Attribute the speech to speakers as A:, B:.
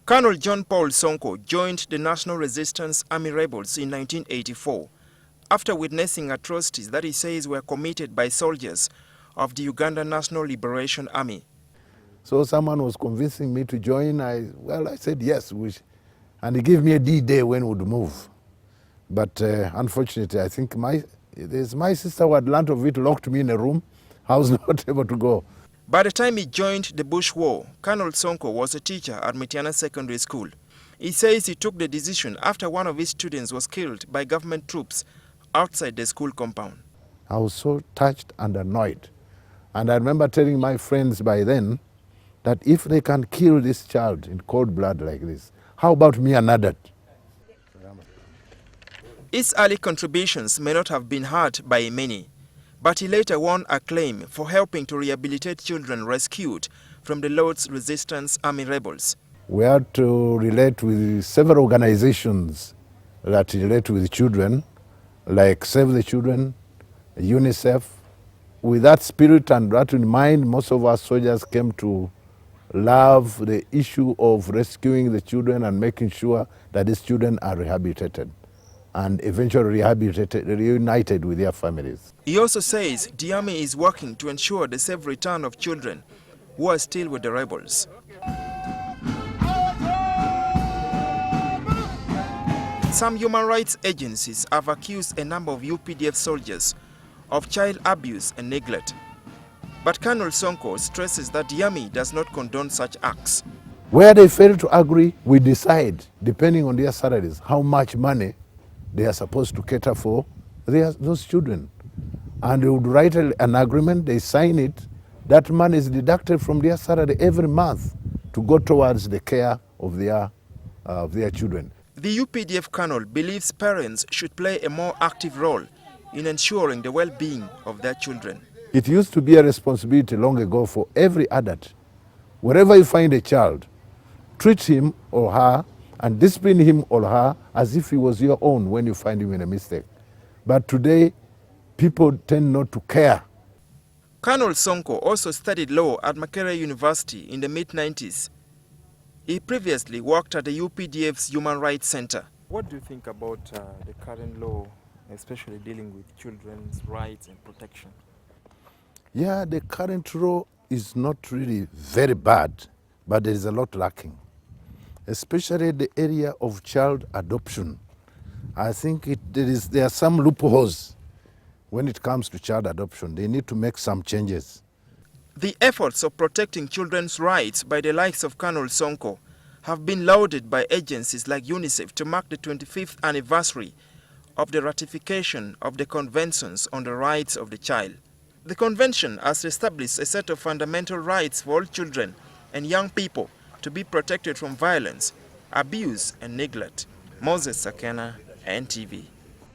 A: Colonel John Paul Ssonko joined the National Resistance Army rebels in 1984 after witnessing atrocities that he says were committed by soldiers of the Uganda National Liberation Army.
B: So someone was convincing me to join. I said yes, and he gave me a D-day when we would move. But unfortunately, I think my sister who had learnt of it locked me in a room. I was not able to go.
A: By the time he joined the Bush War, Colonel Ssonko was a teacher at Mitiana Secondary School. He says he took the decision after one of his students was killed by government troops outside the school compound.
B: I was so touched and annoyed. And I remember telling my friends by then that if they can kill this child in cold blood like this, how about me and adult?
A: His early contributions may not have been heard by many, but he later won acclaim for helping to rehabilitate children rescued from the Lord's Resistance Army rebels.
B: We had to relate with several organizations that relate with children, like Save the Children, UNICEF. With that spirit and that in mind, most of our soldiers came to love the issue of rescuing the children and making sure that these children are rehabilitated and eventually reunited with their families.
A: He also says the army is working to ensure the safe return of children who are still with the rebels. Some human rights agencies have accused a number of UPDF soldiers of child abuse and neglect. But Colonel Ssonko stresses that the army does not condone such acts.
B: Where they fail to agree, we decide, depending on their salaries, how much money they are supposed to cater for those children. And they would write an agreement, they sign it, that money is deducted from their salary every month to go towards the care of their children.
A: The UPDF colonel believes parents should play a more active role in ensuring the well-being of their children.
B: It used to be a responsibility long ago for every adult. Wherever you find a child, treat him or her and discipline him or her as if he was your own when you find him in a mistake. But today, people tend not to care.
A: Colonel Ssonko also studied law at Makerere University in the mid-90s. He previously worked at the UPDF's Human Rights Center. What do you think about the current law, especially dealing with children's rights and protection?
B: Yeah, the current law is not really very bad, but there is a lot lacking, especially the area of child adoption. I think there are some loopholes when it comes to child adoption. They need to make some changes.
A: The efforts of protecting children's rights by the likes of Colonel Ssonko have been lauded by agencies like UNICEF to mark the 25th anniversary of the ratification of the Conventions on the Rights of the Child. The convention has established a set of fundamental rights for all children and young people to be protected from violence, abuse, and neglect. Moses Sakena, NTV.